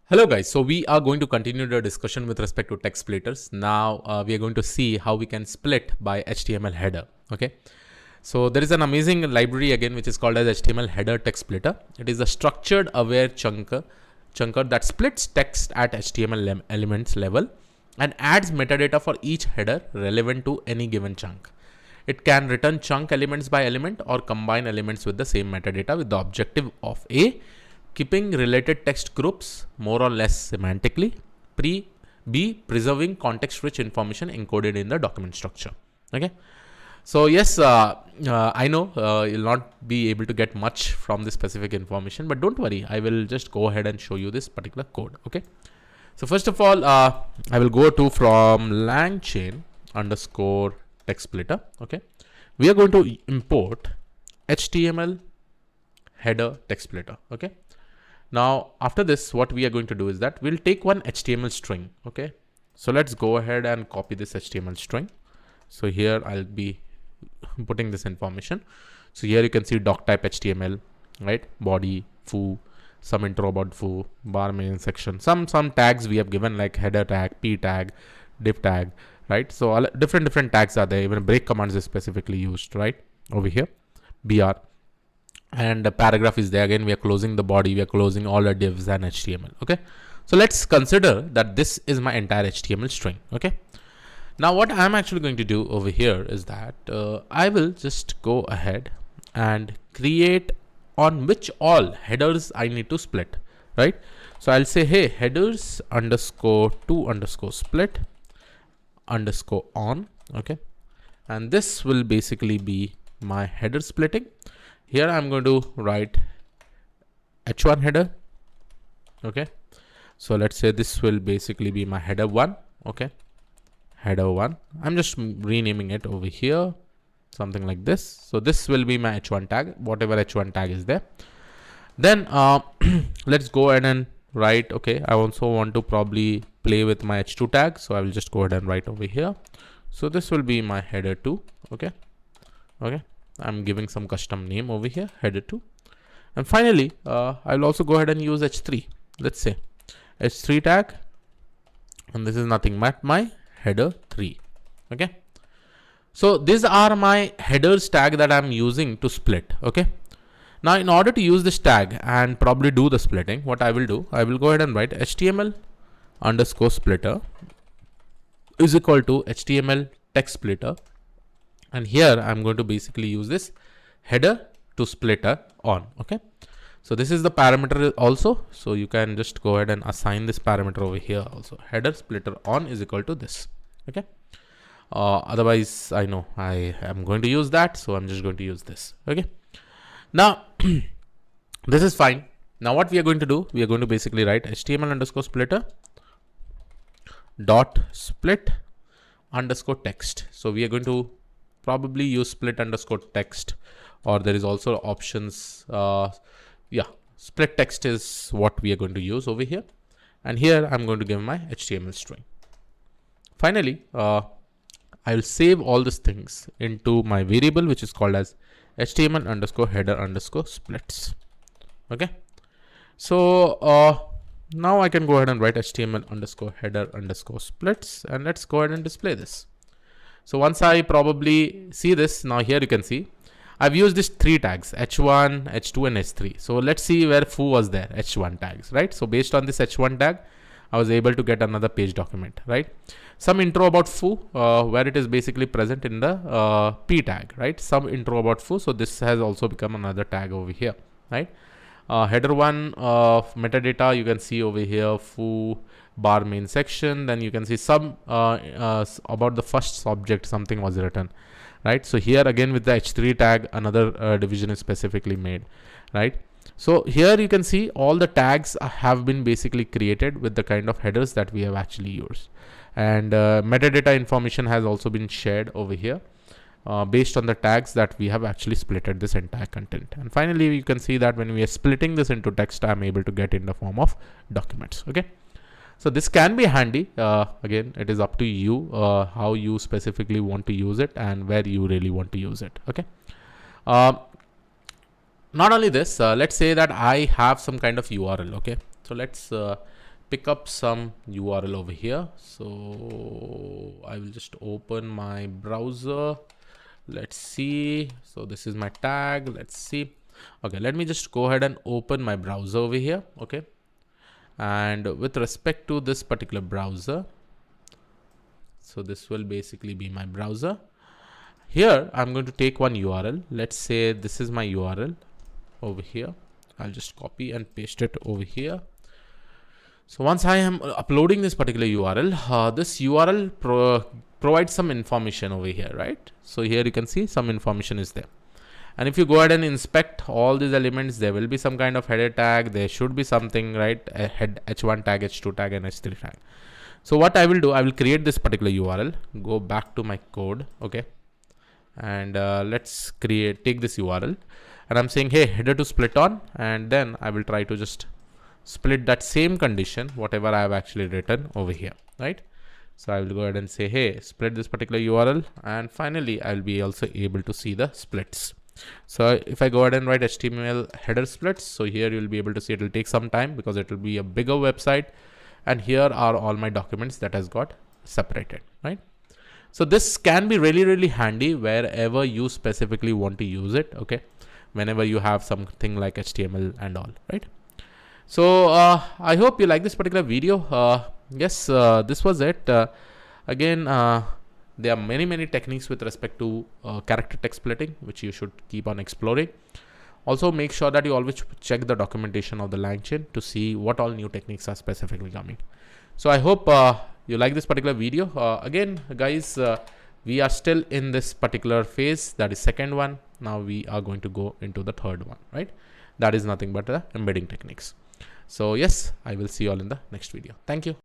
Hello guys, so we are going to continue the discussion with respect to text splitters. Now we are going to see how we can split by HTML header. Okay, so there is an amazing library again which is called as HTML header text splitter. It is a structured aware chunker that splits text at HTML elements level and adds metadata for each header relevant to any given chunk. It can return chunk elements by element or combine elements with the same metadata with the objective of A, keeping related text groups more or less semantically, B, preserving context-rich information encoded in the document structure. Okay. So yes, I know you'll not be able to get much from this specific information, but don't worry, I will just go ahead and show you this particular code. Okay. So first of all, I will go to from langchain underscore text splitter. Okay. We are going to import HTML header text splitter. Okay. Now, after this, what we are going to do is that we'll take one HTML string. Okay. So let's go ahead and copy this HTML string. So here I'll be putting this information. So here you can see doc type HTML, right? Body, foo, some intro about foo, bar main section, some tags we have given like header tag, p tag, div tag, right? So all different tags are there. Even break commands is specifically used, right? Over here, br. And the paragraph is there. Again, we are closing the body, we are closing all the divs and HTML. Okay. So let's consider that this is my entire HTML string. Okay. Now what I'm actually going to do over here is that I will just go ahead and create on which all headers I need to split, right? So I'll say, hey, headers underscore to underscore split underscore on. Okay. And this will basically be my header splitting. Here I'm going to write h1 header. Okay. So let's say this will basically be my header 1. Okay. Header 1. I'm just renaming it over here. Something like this. So this will be my h1 tag, whatever h1 tag is there. Then let's go ahead and write. Okay. I also want to probably play with my h2 tag. So I will just go ahead and write over here. So this will be my header 2. Okay. Okay. I'm giving some custom name over here, header 2. And finally, I'll also go ahead and use h3. Let's say h3 tag. And this is nothing but my header 3. Okay. So these are my headers tag that I'm using to split. Okay. Now, in order to use this tag and probably do the splitting, what I will do, I will go ahead and write HTML underscore splitter is equal to HTML text splitter. And here I'm going to basically use this header to splitter on. Okay. So this is the parameter also. So you can just go ahead and assign this parameter over here also. Header splitter on is equal to this. Okay. Otherwise, I know I am going to use that. So I'm just going to use this. Okay. Now, this is fine. Now what we are going to do, we are going to basically write HTML underscore splitter dot split underscore text. So we are going to probably use split underscore text, or there is also options. Yeah, split text is what we are going to use over here. And here I'm going to give my HTML string. Finally, I will save all these things into my variable, which is called as HTML underscore header underscore splits. Okay. So now I can go ahead and write HTML underscore header underscore splits, and let's go ahead and display this. So once I probably see this, now here you can see I've used these 3 tags, h1, h2 and h3. So let's see where foo was there, h1 tags, right? So based on this h1 tag, I was able to get another page document, right? Some intro about foo, where it is basically present in the p tag, right? Some intro about foo. So this has also become another tag over here, right? Header 1 of metadata, you can see over here, foo, bar main section. Then you can see some about the first subject, something was written, right? So here again with the h3 tag, another division is specifically made, right? So here you can see all the tags have been basically created with the kind of headers that we have actually used, and metadata information has also been shared over here based on the tags that we have actually splitted this entire content. And finally, you can see that when we are splitting this into text, I'm able to get in the form of documents. Okay. So this can be handy. Again, it is up to you how you specifically want to use it and where you really want to use it. Okay. Not only this, let's say that I have some kind of URL. Okay. So let's pick up some URL over here. So I will just open my browser. Let's see. So this is my tag. Let's see. Okay, let me just go ahead and open my browser over here. Okay. And with respect to this particular browser, so this will basically be my browser. Here, I'm going to take one URL. Let's say this is my URL over here. I'll just copy and paste it over here. So once I am uploading this particular URL, this URL provides some information over here, right? So here you can see some information is there. And if you go ahead and inspect all these elements, there will be some kind of header tag. There should be something, right? A head h1 tag, h2 tag, and h3 tag. So what I will do, I will create this particular URL, go back to my code, okay? And let's take this URL, and I'm saying, hey, header to split on, and then I will try to just split that same condition, whatever I have actually written over here, right? So I will go ahead and say, hey, split this particular URL, and finally I'll be also able to see the splits. So if I go ahead and write HTML header splits, so here you'll be able to see it will take some time because it will be a bigger website. And here are all my documents that has got separated, right? So this can be really, really handy wherever you specifically want to use it, okay? Whenever you have something like HTML and all, right? So I hope you like this particular video. Yes, this was it. Again, there are many techniques with respect to character text splitting, which you should keep on exploring. Also, make sure that you always check the documentation of the LangChain to see what all new techniques are specifically coming. So I hope you like this particular video. Again, guys, we are still in this particular phase, that is second one. Now we are going to go into the third one, right? That is nothing but the embedding techniques. So yes, I will see you all in the next video. Thank you.